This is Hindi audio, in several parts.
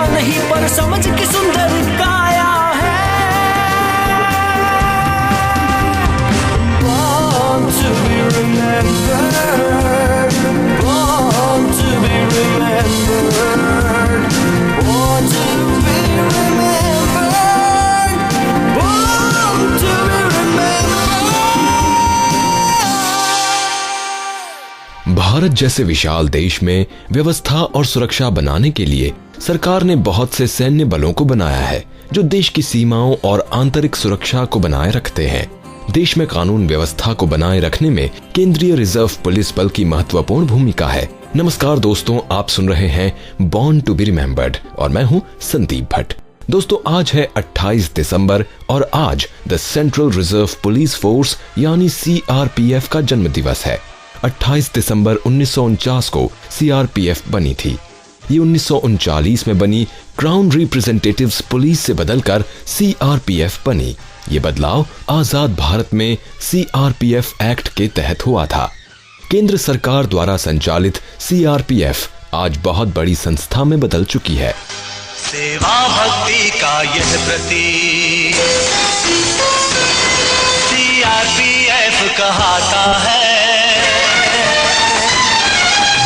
नहीं पर समझ की सुंदर काया है। Born to be remembered, born to be remembered, born to be remembered, born to be remembered। Bharat जैसे विशाल देश में व्यवस्था और सुरक्षा बनाने के लिए सरकार ने बहुत से सैन्य बलों को बनाया है जो देश की सीमाओं और आंतरिक सुरक्षा को बनाए रखते हैं। देश में कानून व्यवस्था को बनाए रखने में केंद्रीय रिजर्व पुलिस बल की महत्वपूर्ण भूमिका है। नमस्कार दोस्तों, आप सुन रहे हैं बॉर्न टू बी रिमेम्बर्ड और मैं हूं संदीप भट्ट। दोस्तों, आज है 28 दिसंबर और आज the central reserve police force यानी CRPF का जन्म दिवस है। 28 दिसंबर 1949 को CRPF बनी थी। ये 1939 में बनी क्राउन रिप्रेजेंटेटिव्स पुलिस से बदलकर CRPF बनी। ये बदलाव आजाद भारत में CRPF एक्ट के तहत हुआ था। केंद्र सरकार द्वारा संचालित CRPF आज बहुत बड़ी संस्था में बदल चुकी है। सेवा भक्ति का यह प्रतीक CRPF कहता है।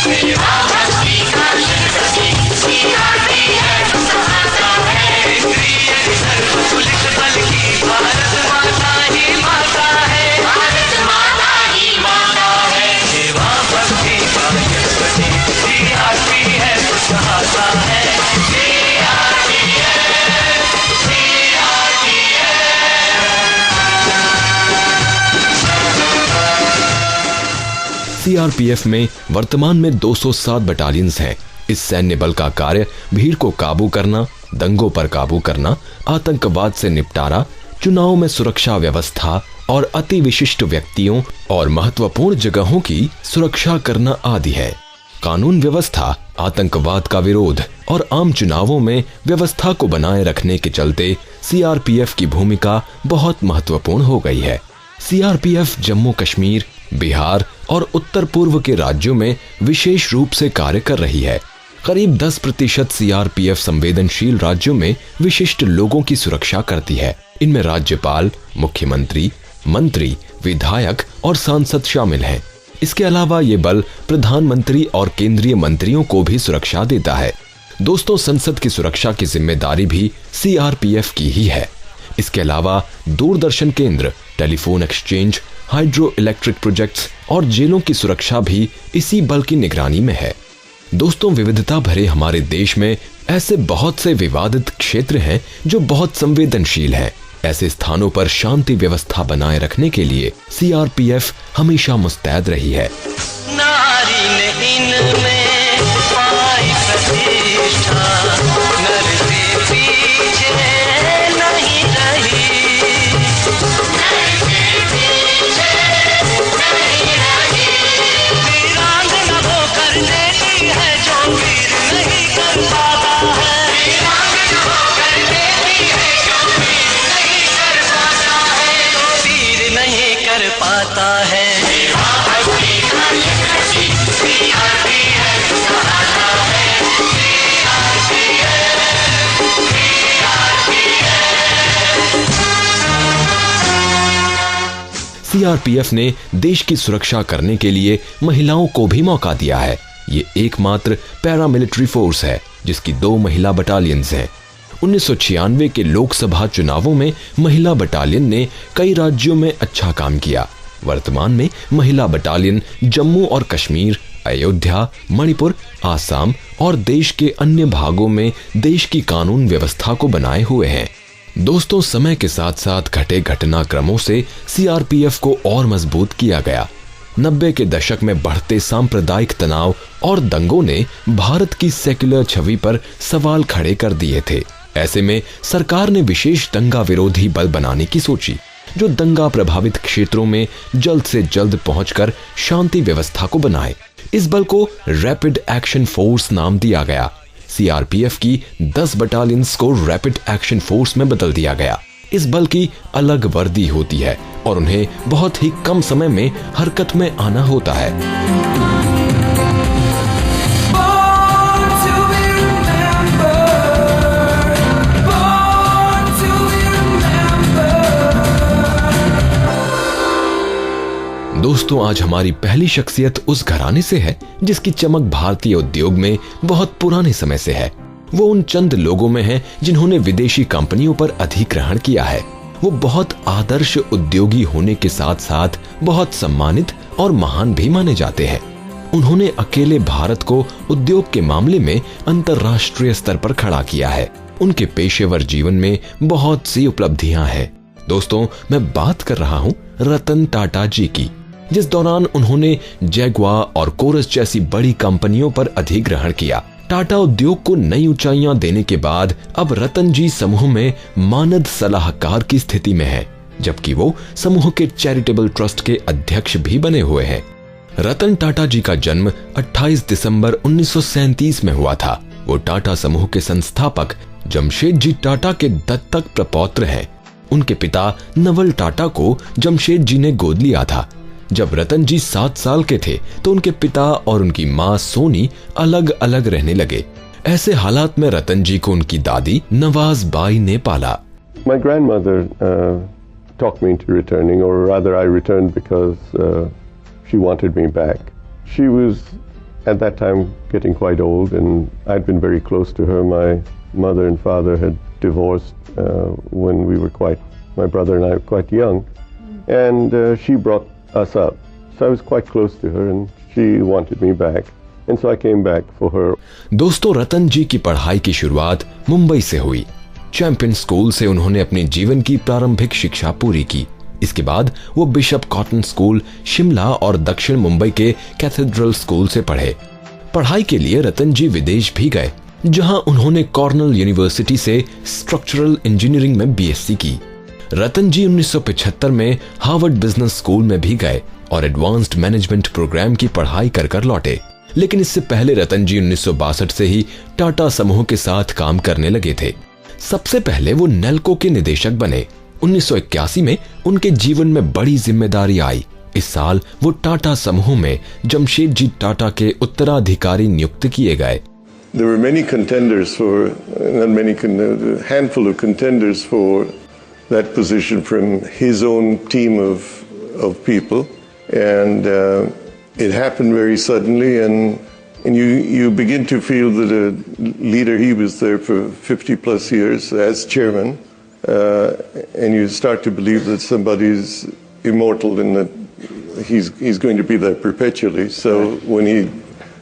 सेवा भक्ति का यह प्रतीक CRPF कहता है। केंद्रीय रिजर्व पुलिस बल की भारत माता ही माता है, भारत माता ही माता है। सेवा भक्ति का यह प्रतीक CRPF कहता है। CRPF में वर्तमान में 207 बटालियंस हैं। इस सैन्य बल का कार्य भीड़ को काबू करना, दंगों पर काबू करना, आतंकवाद से निपटारा, चुनाव में सुरक्षा व्यवस्था और अति विशिष्ट व्यक्तियों और महत्वपूर्ण जगहों की सुरक्षा करना आदि है। कानून व्यवस्था, आतंकवाद का विरोध और आम चुनावों में व्यवस्था को बनाए रखने के चलते CRPF की भूमिका बहुत महत्वपूर्ण हो गई है। CRPF जम्मू कश्मीर, बिहार और उत्तर पूर्व के राज्यों में विशेष रूप से कार्य कर रही है। करीब 10% CRPF संवेदनशील राज्यों में विशिष्ट लोगों की सुरक्षा करती है। इनमें राज्यपाल, मुख्यमंत्री, मंत्री, विधायक और सांसद शामिल हैं। इसके अलावा ये बल प्रधानमंत्री और केंद्रीय मंत्रियों को भी सुरक्षा देता है। दोस्तों, संसद की सुरक्षा की जिम्मेदारी भी CRPF की ही है। इसके अलावा दूरदर्शन केंद्र, telephone exchange, hydro electric projects और जेलों की सुरक्षा भी इसी बल की निगरानी में है। दोस्तों, विविधता भरे हमारे देश में ऐसे बहुत से विवादित क्षेत्र हैं जो बहुत संवेदनशील हैं। ऐसे स्थानों पर शांति व्यवस्था बनाए रखने के लिए CRPF हमेशा मुस्तैद रही है। नारी ने इनमें पाई प्रतिष्ठा, नर से पीछे नहीं रही, नर से पीछे नहीं रही। वीरांगना वो कर देती है जो वीर नहीं कर पाता है, वीरांगना वो कर देती है जो वीर नहीं कर पाता है, जो वीर नहीं कर पाता है। CRPF ने देश की सुरक्षा करने के लिए महिलाओं को भी मौका दिया है। ये एकमात्र पैरामिलिट्री फोर्स है जिसकी 2 महिला बटालियंस हैं। 1996 के लोकसभा चुनावों में महिला बटालियन ने कई राज्यों में अच्छा काम किया। वर्तमान में महिला बटालियन जम्मू और कश्मीर, अयोध्या, मणिपुर, आसाम और देश के अन्य भागों में देश की कानून व्यवस्था को बनाए हुए हैं। दोस्तों, समय के साथ साथ घटे घटनाक्रमों से सीआरपीएफ को और मजबूत किया गया। 90 के दशक में बढ़ते सांप्रदायिक तनाव और दंगों ने भारत की सेक्युलर छवि पर सवाल खड़े कर दिए थे। ऐसे में सरकार ने विशेष दंगा विरोधी बल बनाने की सोची, जो दंगा प्रभावित क्षेत्रों में जल्द से जल्द पहुंचकर शांति व्यवस्था को बनाए। इस बल को रैपिड एक्शन फोर्स नाम दिया गया। सीआरपीएफ की 10 बटालियंस को रैपिड एक्शन फोर्स में बदल दिया गया। इस बल की अलग वर्दी होती है और उन्हें बहुत ही कम समय में हरकत में आना होता है। दोस्तों, आज हमारी पहली शख्सियत उस घराने से है जिसकी चमक भारतीय उद्योग में बहुत पुराने समय से है। वो उन चंद लोगों में है जिन्होंने विदेशी कंपनियों पर अधिग्रहण किया है। वो बहुत आदर्श उद्योगी होने के साथ साथ बहुत सम्मानित और महान भी माने जाते हैं। उन्होंने अकेले भारत को उद्योग के मामले में अंतर्राष्ट्रीय स्तर पर खड़ा किया है। उनके पेशेवर जीवन में बहुत सी उपलब्धियां हैं। दोस्तों, मैं बात कर रहा हूं रतन टाटा जी की, जिस दौरान उन्होंने जैगुआर और कोरस जैसी बड़ी कंपनियों पर अधिग्रहण किया। टाटा उद्योग को नई ऊंचाइयां देने के बाद अब रतन जी समूह में मानद सलाहकार की स्थिति में है, जबकि वो समूह के चैरिटेबल ट्रस्ट के अध्यक्ष भी बने हुए हैं। रतन टाटा जी का जन्म 28 दिसंबर 1937 में हुआ था। वो टाटा समूह के संस्थापक जमशेद जी टाटा के दत्तक प्रपौत्र हैं। उनके पिता नवल टाटा को जमशेद जी ने गोद लिया था। जब रतन जी 7 साल के थे तो उनके पिता और उनकी माँ सोनी अलग अलग रहने लगे। ऐसे हालात में रतन जी को उनकी दादी नवाज बाई ने पाला। My grandmother talked me into returning, or rather I returned because she wanted me back. She was at that time getting quite old and I'd been very close to her. My mother and father had divorced when we were my brother and I were quite young, and she brought us up. So I was quite close to her and she wanted me back. And so I came back for her. दोस्तों, रतन जी की पढ़ाई की शुरुआत मुंबई से हुई। चैंपियन स्कूल से उन्होंने अपनी जीवन की प्रारंभिक शिक्षा पूरी की। इसके बाद वो बिशप कॉटन स्कूल शिमला और दक्षिण मुंबई के कैथेड्रल स्कूल से पढ़े। पढ़ाई के लिए रतन जी विदेश भी गए, जहां उन्होंने कॉर्नेल यूनिवर्सिटी से स्ट्रक्चरल इंजीनियरिंग में बीएससी की। रतन जी 1975 में हार्वर्ड बिजनेस स्कूल में भी गए और एडवांस्ड मैनेजमेंट प्रोग्राम की पढ़ाई कर कर लौटे। लेकिन इससे पहले रतन जी 1962 से ही टाटा समूह के साथ काम करने लगे थे। सबसे पहले वो नेल्को के निदेशक बने। 1981 में उनके जीवन में बड़ी जिम्मेदारी आई। इस साल वो टाटा समूह में जमशेद जी टाटा के उत्तराधिकारी नियुक्त किए गए। There were many contenders for, not many, a handful of contenders for that position from his own team of people, and it happened very suddenly, and you begin to feel that a leader, he was there for 50 plus years as chairman, and you start to believe that somebody's immortal and that he's going to be there perpetually. So when he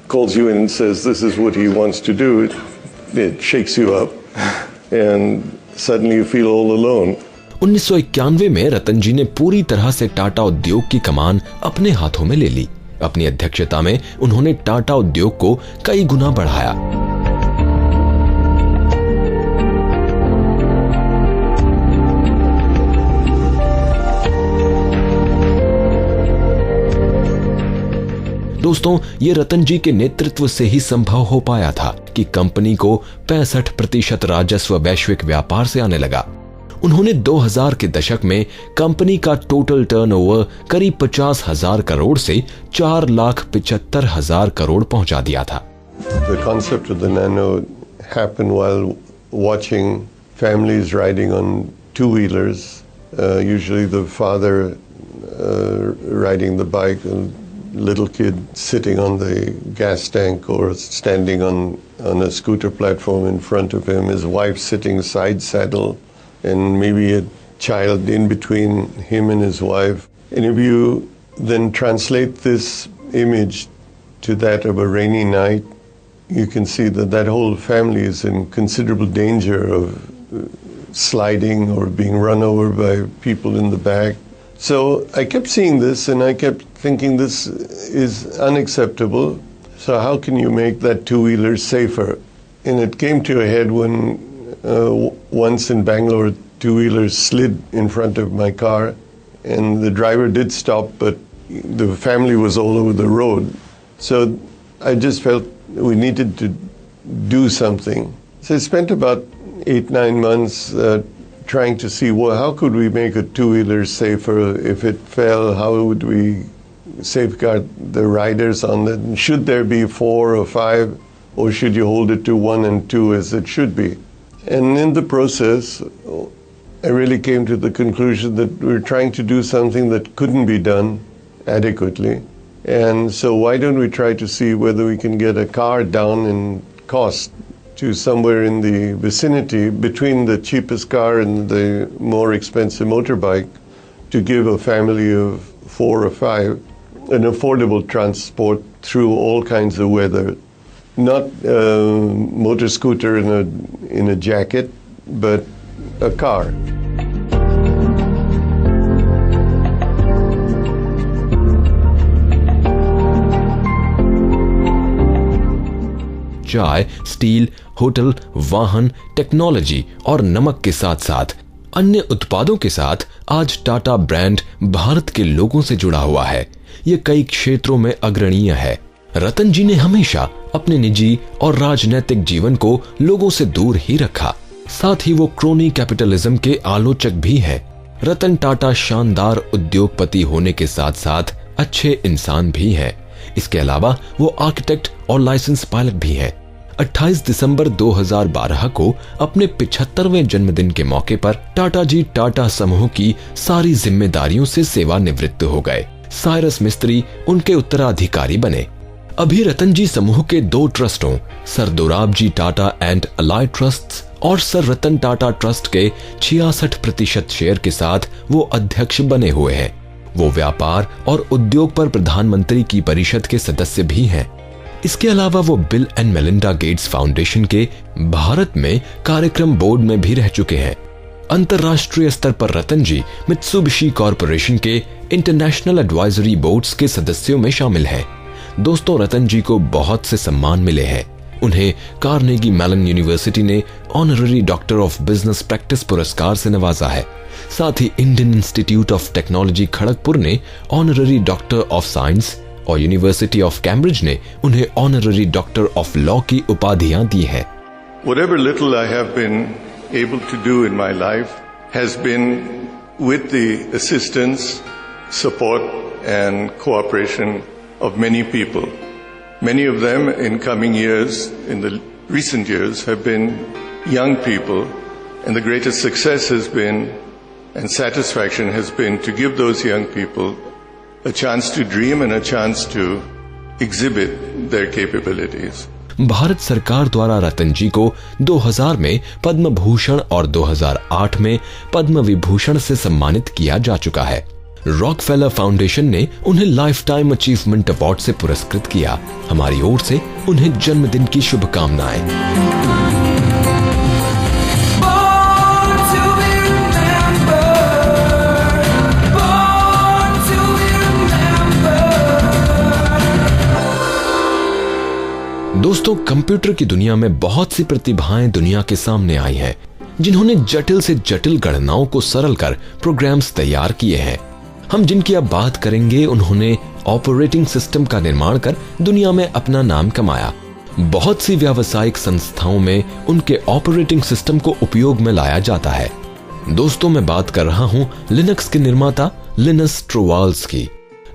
calls you in and says this is what he wants to do, it shakes you up, and suddenly you feel all alone. 1991 में रतन जी ने पूरी तरह से टाटा उद्योग की कमान अपने हाथों में ले ली। अपनी अध्यक्षता में उन्होंने टाटा उद्योग को कई गुना बढ़ाया। दोस्तों, ये रतन जी के नेतृत्व से ही संभव हो पाया था कि कंपनी को 65% राजस्व वैश्विक व्यापार से आने लगा। उन्होंने 2000 के दशक में कंपनी का टोटल टर्नओवर करीब 50,000 करोड़ से 4,75,000 करोड़ पहुंचा दिया था। The concept of the Nano happened while watching families riding on two-wheelers, usually the father riding the bike, a little kid sitting on the gas tank or standing on a scooter platform in front of him, his wife sitting side saddle, and maybe a child in between him and his wife. And if you then translate this image to that of a rainy night, you can see that that whole family is in considerable danger of sliding or being run over by people in the back. So I kept seeing this and I kept thinking this is unacceptable. So how can you make that two-wheeler safer? And it came to a head when once in Bangalore, two-wheelers slid in front of my car and the driver did stop, but the family was all over the road. So I just felt we needed to do something. So I spent about 8-9 months trying to see, well, how could we make a two-wheeler safer? If it fell, how would we safeguard the riders on it? Should there be 4 or 5, or should you hold it to 1 and 2 as it should be? And in the process, I really came to the conclusion that we're trying to do something that couldn't be done adequately. And so why don't we try to see whether we can get a car down in cost to somewhere in the vicinity between the cheapest car and the more expensive motorbike, to give a family of 4 or 5 an affordable transport through all kinds of weather. Not a motor scooter in a jacket, but a car. चाय, स्टील, होटल, वाहन, टेक्नोलॉजी और नमक के साथ साथ अन्य उत्पादों के साथ आज टाटा ब्रांड भारत के लोगों से जुड़ा हुआ है। ये कई क्षेत्रों में अग्रणीय है। रतन जी ने हमेशा अपने निजी और राजनैतिक जीवन को लोगों से दूर ही रखा। साथ ही वो क्रोनी कैपिटलिज्म के आलोचक भी हैं। रतन टाटा शानदार उद्योगपति होने के साथ साथ अच्छे इंसान भी हैं। इसके अलावा वो आर्किटेक्ट और लाइसेंस पायलट भी हैं। 28 दिसंबर 2012 को अपने 75वें जन्मदिन के मौके पर टाटा जी टाटा समूह की सारी जिम्मेदारियों से सेवानिवृत्त हो गए। साइरस मिस्त्री उनके उत्तराधिकारी बने। अभी रतन जी समूह के 2 ट्रस्टों, sir Dorab ji Tata and allied trusts और सर रतन टाटा ट्रस्ट के 66% शेयर के साथ वो अध्यक्ष बने हुए हैं। वो व्यापार और उद्योग पर प्रधानमंत्री की परिषद के सदस्य भी हैं। इसके अलावा वो bill and Melinda Gates foundation के भारत में कार्यक्रम बोर्ड में भी रह चुके हैं। अंतर्राष्ट्रीय स्तर पर रतन जी मित्सुबिशी कॉरपोरेशन के इंटरनेशनल एडवाइजरी बोर्ड्स के सदस्यों में शामिल हैं। दोस्तों, रतन जी को बहुत से सम्मान मिले हैं। उन्हें कार्नेगी मेलन यूनिवर्सिटी ने honorary doctor of business practice पुरस्कार से नवाजा है। साथ ही Indian institute of technology Kharagpur ने ऑनररी डॉक्टर ऑफ साइंस और यूनिवर्सिटी ऑफ कैम्ब्रिज ने उन्हें ऑनररी डॉक्टर ऑफ लॉ की उपाधियां दी हैं। Whatever little I have been able to do in my life has been with the assistance, support and cooperation of many people. Many of them in coming years, in the recent years, have been young people, and the greatest success has been and satisfaction has been to give those young people a chance to dream and a chance to exhibit their capabilities. Bharat सरकार द्वारा रतन जी को 2000 में पद्म भूषण और 2008 में पद्म विभूषण से सम्मानित किया जा चुका है। रॉकफेलर फाउंडेशन ने उन्हें लाइफ टाइम अचीवमेंट अवार्ड से पुरस्कृत किया। हमारी ओर से उन्हें जन्मदिन की शुभकामनाएं। दोस्तों, कंप्यूटर की दुनिया में बहुत सी प्रतिभाएं दुनिया के सामने आई हैं, जिन्होंने जटिल से जटिल गणनाओं को सरल कर प्रोग्राम्स तैयार किए हैं। हम जिनकी अब बात करेंगे, उन्होंने ऑपरेटिंग सिस्टम का निर्माण कर दुनिया में अपना नाम कमाया। बहुत सी व्यावसायिक संस्थाओं में उनके ऑपरेटिंग सिस्टम को उपयोग में लाया जाता है। दोस्तों, मैं बात कर रहा हूं लिनक्स के निर्माता लिनस टोरवाल्ड्स की।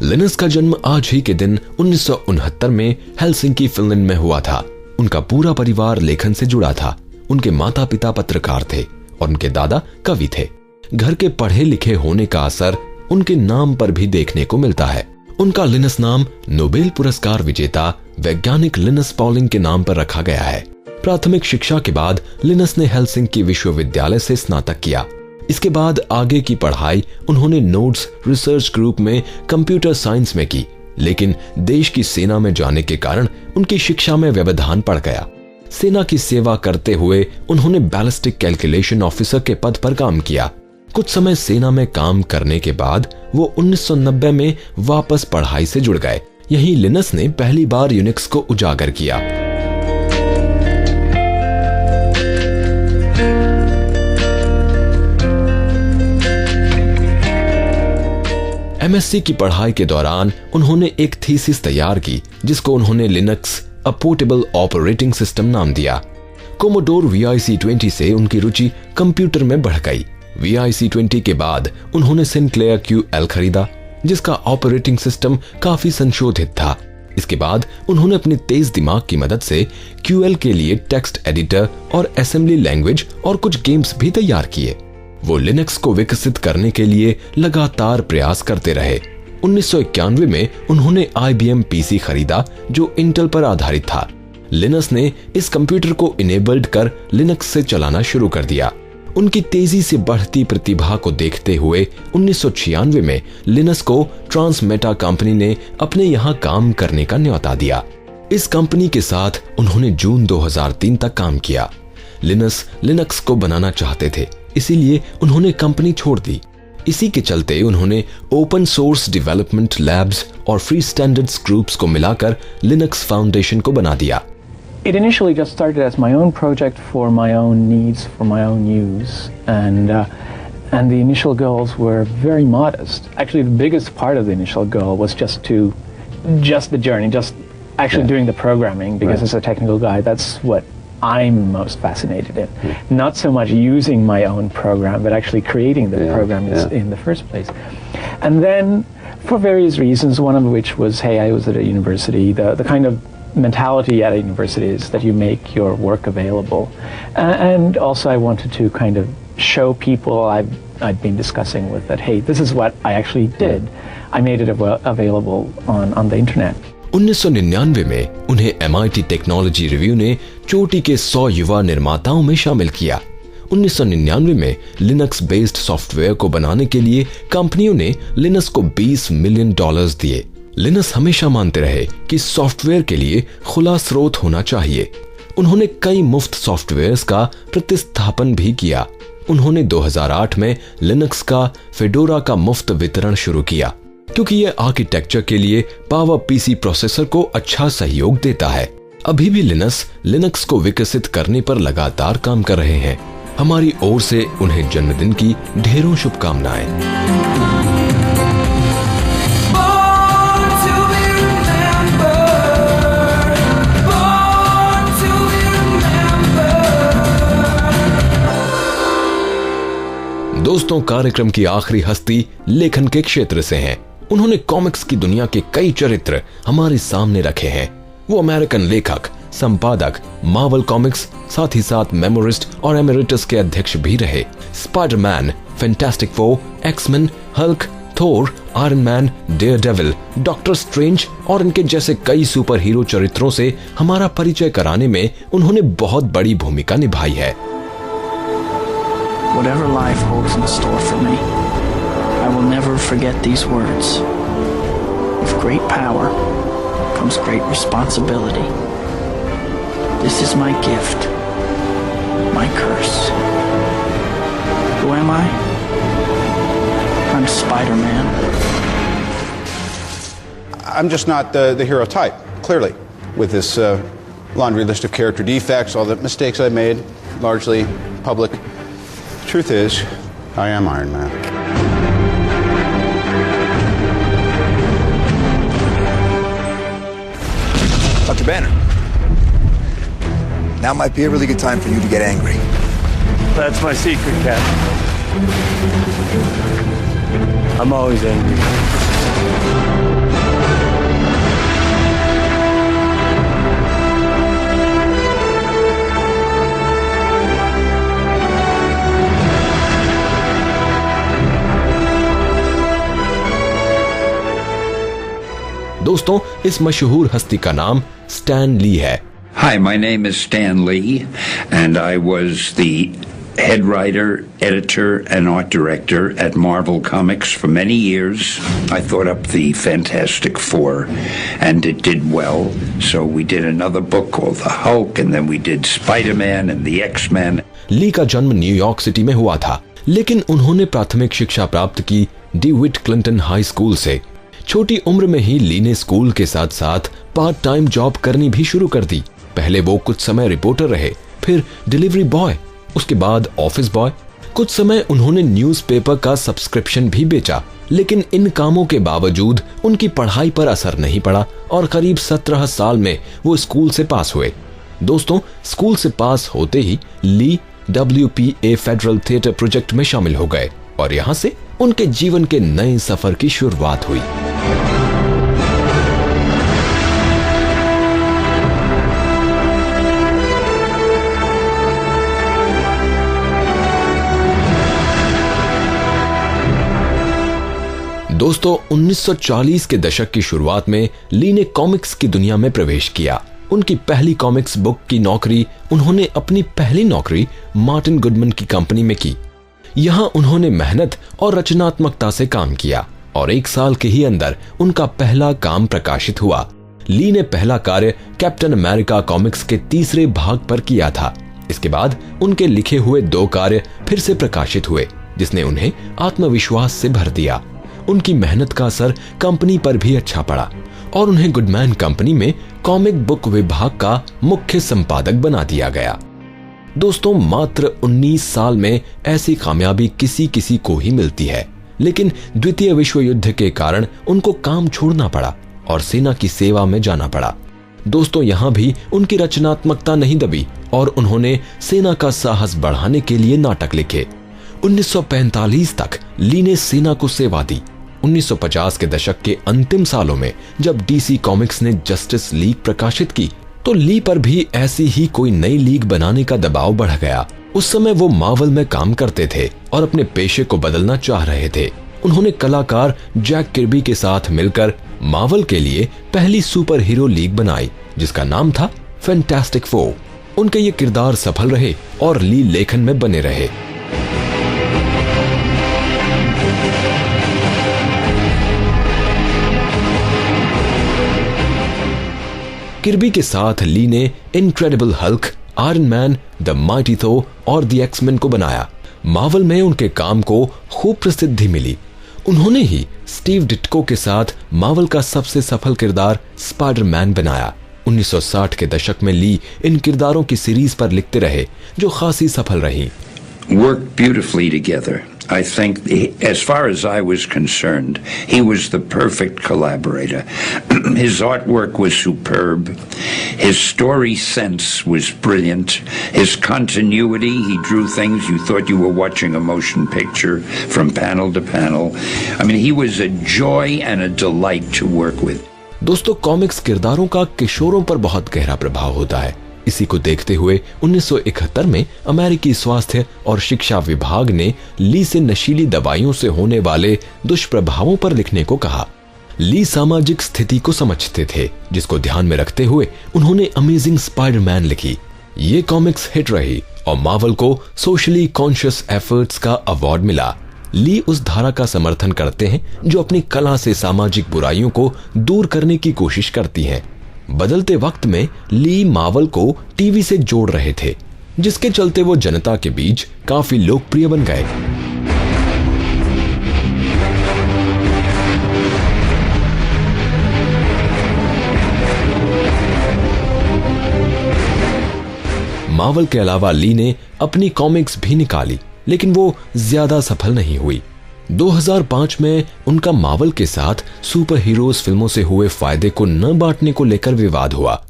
लिनस का जन्म आज ही के दिन 1969 में हेलसिंकी, फिनलैंड में हुआ था। उनका पूरा परिवार लेखन से जुड़ा था। उनके माता पिता पत्रकार थे और उनके दादा कवि थे। घर के पढ़े लिखे होने का असर उनके नाम पर भी देखने को मिलता है। उनका लिनस नाम नोबेल पुरस्कार विजेता वैज्ञानिक लिनस पॉलिंग के नाम पर रखा गया है। प्राथमिक शिक्षा के बाद लिनस ने हेलसिंकी विश्वविद्यालय से स्नातक किया। इसके बाद आगे की पढ़ाई उन्होंने नोड्स रिसर्च ग्रुप में कंप्यूटर साइंस में की, लेकिन देश की सेना में जाने के कारण उनकी शिक्षा में व्यवधान पड़ गया। सेना की सेवा करते हुए उन्होंने बैलिस्टिक कैलकुलेशन ऑफिसर के पद पर काम किया। कुछ समय सेना में काम करने के बाद वो 1990 में वापस पढ़ाई से जुड़ गए। यहीं लिनस ने पहली बार यूनिक्स को उजागर किया। एमएससी की पढ़ाई के दौरान उन्होंने एक थीसिस तैयार की जिसको उन्होंने लिनक्स अ पोर्टेबल ऑपरेटिंग सिस्टम नाम दिया। कोमोडोर VIC-20 से उनकी रुचि कंप्यूटर में बढ़ गई। VIC-20 के बाद उन्होंने सिनक्लेयर QL खरीदा जिसका ऑपरेटिंग सिस्टम काफी संशोधित था। इसके बाद उन्होंने अपने तेज दिमाग की मदद से QL के लिए टेक्स्ट एडिटर और असेंबली लैंग्वेज और कुछ गेम्स भी तैयार किए। वो लिनक्स को विकसित करने के लिए लगातार प्रयास करते रहे। 1991 में उन्होंने IBM PC खरीदा जो इंटेल पर आधारित था। लिनस ने इस कंप्यूटर को इनेबल्ड कर लिनक्स से चलाना शुरू कर दिया। उनकी तेजी से बढ़ती प्रतिभा को देखते हुए 1996 में लिनस को ट्रांसमेटा कंपनी ने अपने यहां काम करने का न्योता दिया। इस कंपनी के साथ उन्होंने जून 2003 तक काम किया। लिनस लिनक्स को बनाना चाहते थे, इसीलिए उन्होंने कंपनी छोड़ दी। इसी के चलते उन्होंने ओपन सोर्स डेवलपमेंट लैब्स और फ्री स्टैंडर्ड्स ग्रुप्स को मिलाकर लिनक्स फाउंडेशन को बना दिया। It initially just started as my own project for my own needs, for my own use, and the initial goals were very modest. Actually, the biggest part of the initial goal was just the journey, just actually doing the programming, because as a technical guy, that's what I'm most fascinated in. Not so much using my own program, but actually creating the program in the first place. And then, for various reasons, one of which was, hey, I was at a university, the kind of mentality at a university is that you make your work available. And also I wanted to kind of show people I'd been discussing with that, hey, this is what I actually did. I made it available on the internet. 1999 में उन्हें MIT टेक्नोलॉजी रिव्यू ने चोटी के 100 युवा निर्माताओं में शामिल किया। 1999 में लिनक्स बेस्ड सॉफ्टवेयर को बनाने के लिए कंपनियों ने लिनस को $20 मिलियन दिए। लिनस हमेशा मानते रहे कि सॉफ्टवेयर के लिए खुला स्रोत होना चाहिए। उन्होंने कई मुफ्त सॉफ्टवेयर्स का प्रतिस्थापन भी किया। उन्होंने 2008 में लिनक्स का फेडोरा का मुफ्त वितरण शुरू किया क्योंकि यह आर्किटेक्चर के लिए पावर पीसी प्रोसेसर को अच्छा सहयोग देता है। अभी भी लिनक्स को विकसित करने पर लगातार काम कर रहे हैं। हमारी ओर से उन्हें जन्मदिन की ढेरों शुभकामनाएं। दोस्तों, कार्यक्रम की आखिरी हस्ती लेखन के क्षेत्र से हैं। उन्होंने कॉमिक्स की दुनिया के कई चरित्र हमारे सामने रखे हैं। वो अमेरिकन लेखक, संपादक, मार्वल कॉमिक्स, साथ ही साथ मेमोरिस्ट और एमेरिटस के अध्यक्ष भी रहे। Spiderman, Fantastic Four, X Men, Hulk, Thor, Iron Man, Daredevil, Doctor Strange और इनके जैसे कई सुपर हीरो चरित्रों से हमारा परिचय कराने में उन्होंने बहुत बड़ी भूमिका निभाई है। Whatever life holds in store for me, I will never forget these words. With great power comes great responsibility. This is my gift, my curse. Who am I? I'm Spider-Man. I'm just not the hero type, clearly. With this laundry list of character defects, all the mistakes I made, largely public. Truth is, I am Iron Man. Dr. Banner, now might be a really good time for you to get angry. That's my secret, Cap. I'm always angry. दोस्तों, इस मशहूर हस्ती का नाम स्टैन ली है। Hi, my name is Stan Lee, and I was the head writer, editor, and art director at Marvel Comics for many years. I thought up the Fantastic Four, and it did well. So we did another book called The Hulk, and then we did Spider-Man and the X-Men. ली का जन्म न्यूयॉर्क सिटी में हुआ था, लेकिन उन्होंने प्राथमिक शिक्षा प्राप्त की डीविट क्लिंटन हाई स्कूल से। छोटी उम्र में ही ली ने स्कूल के साथ साथ पार्ट टाइम जॉब करनी भी शुरू कर दी। पहले वो कुछ समय रिपोर्टर रहे, फिर डिलीवरी बॉय, उसके बाद ऑफिस बॉय। कुछ समय उन्होंने न्यूज़पेपर का सब्सक्रिप्शन भी बेचा, लेकिन इन कामों के बावजूद उनकी पढ़ाई पर असर नहीं पड़ा और करीब 17 साल में वो स्कूल से पास हुए। दोस्तों, स्कूल से पास होते ही ली WPA फेडरल थिएटर प्रोजेक्ट में शामिल हो गए और यहां से उनके जीवन के नए सफर की शुरुआत हुई। दोस्तों, 1940 के दशक की शुरुआत में ली ने कॉमिक्स की दुनिया में प्रवेश किया। उनकी पहली कॉमिक्स बुक की नौकरी उन्होंने अपनी पहली नौकरी मार्टिन गुडमैन की कंपनी में की। यहां उन्होंने मेहनत और रचनात्मकता से काम किया और 1 साल के ही अंदर उनका पहला काम प्रकाशित हुआ। ली ने पहला कार्य कैप्टन अमेरिका कॉमिक्स के 3रे भाग पर किया था। इसके बाद उनके लिखे हुए 2 कार्य फिर से प्रकाशित हुए, जिसने उन्हें आत्मविश्वास से भर दिया। उनकी मेहनत का असर कंपनी पर भी अच्छा पड़ा और उन्हें गुडमैन कंपनी में कॉमिक बुक विभाग का मुख्य संपादक बना दिया गया। दोस्तों, मात्र 19 साल में ऐसी कामयाबी किसी को ही मिलती है, लेकिन द्वितीय विश्व युद्ध के कारण उनको काम छोड़ना पड़ा और सेना की सेवा में जाना पड़ा। दोस्तों, यहां भी उनकी रचनात्मकता नहीं दबी और उन्होंने सेना का साहस बढ़ाने के लिए नाटक लिखे। 1945 तक ली ने सेना को सेवा दी। 1950 के दशक के अंतिम सालों में जब डीसी कॉमिक्स ने जस्टिस लीग प्रकाशित की, तो ली पर भी ऐसी ही कोई नई लीग बनाने का दबाव बढ़ गया। उस समय वो मार्वल में काम करते थे और अपने पेशे को बदलना चाह रहे थे। उन्होंने कलाकार जैक किर्बी के साथ मिलकर मार्वल के लिए पहली सुपर हीरो लीग बनाई, जिसका नाम था फैंटास्टिक फोर। उनके ये किरदार सफल रहे और ली लेखन में बने रहे। किर्बी के साथ ली ने Incredible Hulk, Iron Man, the Mighty Thor और द एक्समैन को बनाया। मार्वल में उनके काम को खूब प्रसिद्धि मिली। उन्होंने ही स्टीव डिट्को के साथ मार्वल का सबसे सफल किरदार स्पाइडरमैन बनाया। 1960 के दशक में ली इन किरदारों की सीरीज पर लिखते रहे, जो खासी सफल रही। Worked beautifully together. I think, as far as I was concerned, he was the perfect collaborator. His artwork was superb. His story sense was brilliant. His continuity, he drew things you thought you were watching a motion picture from panel to panel. I mean, he was a joy and a delight to work with. दोस्तों, कॉमिक्स किरदारों का किशोरों पर बहुत गहरा प्रभाव होता है। इसी को देखते हुए 1971 में अमेरिकी स्वास्थ्य और शिक्षा विभाग ने ली से नशीली दवाइयों से होने वाले दुष्प्रभावों पर लिखने को कहा। ली सामाजिक स्थिति को समझते थे, जिसको ध्यान में रखते हुए उन्होंने अमेजिंग स्पाइडरमैन लिखी। ये कॉमिक्स हिट रही और मार्वल को सोशली कॉन्शियस एफर्ट्स का अवार्ड मिला। ली उस धारा का समर्थन करते हैं जो अपनी कला से सामाजिक बुराइयों को दूर करने की कोशिश करती है। बदलते वक्त में ली मार्वल को टीवी से जोड़ रहे थे, जिसके चलते वो जनता के बीच काफी लोकप्रिय बन गए। मार्वल के अलावा ली ने अपनी कॉमिक्स भी निकाली, लेकिन वो ज्यादा सफल नहीं हुई। 2005 में उनका मार्वल के साथ सुपर हीरोज फिल्मों से हुए फायदे को न बांटने को लेकर विवाद हुआ।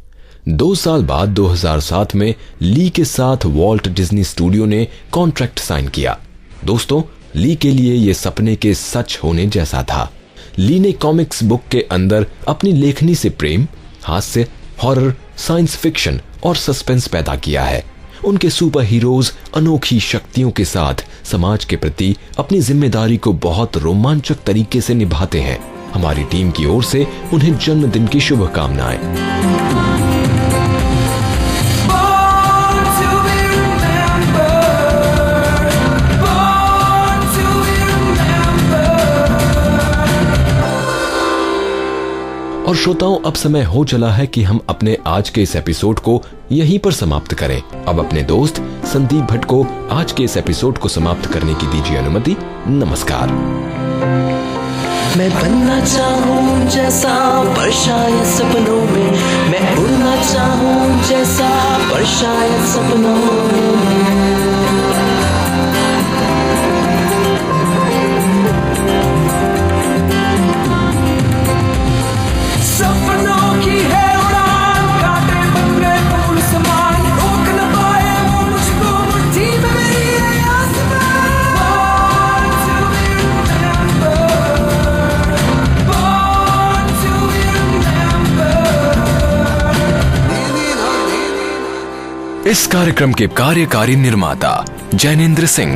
2 साल बाद 2007 में ली के साथ वॉल्ट डिज्नी स्टूडियो ने कॉन्ट्रैक्ट साइन किया। दोस्तों, ली के लिए यह सपने के सच होने जैसा था। ली ने कॉमिक्स बुक के अंदर अपनी लेखनी से प्रेम, हास्य, हॉरर, साइंस फिक्शन और सस्पेंस पैदा किया है। उनके सुपर हीरोज अनोखी शक्तियों के साथ समाज के प्रति अपनी जिम्मेदारी को बहुत रोमांचक तरीके से निभाते हैं। हमारी टीम की ओर से उन्हें जन्मदिन की शुभकामनाएं। और श्रोताओं, अब समय हो चला है कि हम अपने आज के इस एपिसोड को यहीं पर समाप्त करें। अब अपने दोस्त संदीप भट्ट को आज के इस एपिसोड को समाप्त करने की दीजिए अनुमति। नमस्कार। मैं बनना चाहूँ जैसा पर शायद सपनों में, मैं उड़ना चाहूँ जैसा पर शायद सपनों में। सपनों की है उड़ान, कांटे बन गए फूल समान, रोक न पाए वो मुझको मुट्ठी में मेरी आसमान। Born to be remembered। इस कार्यक्रम के कार्यकारी निर्माता जैनेन्द्र सिंह,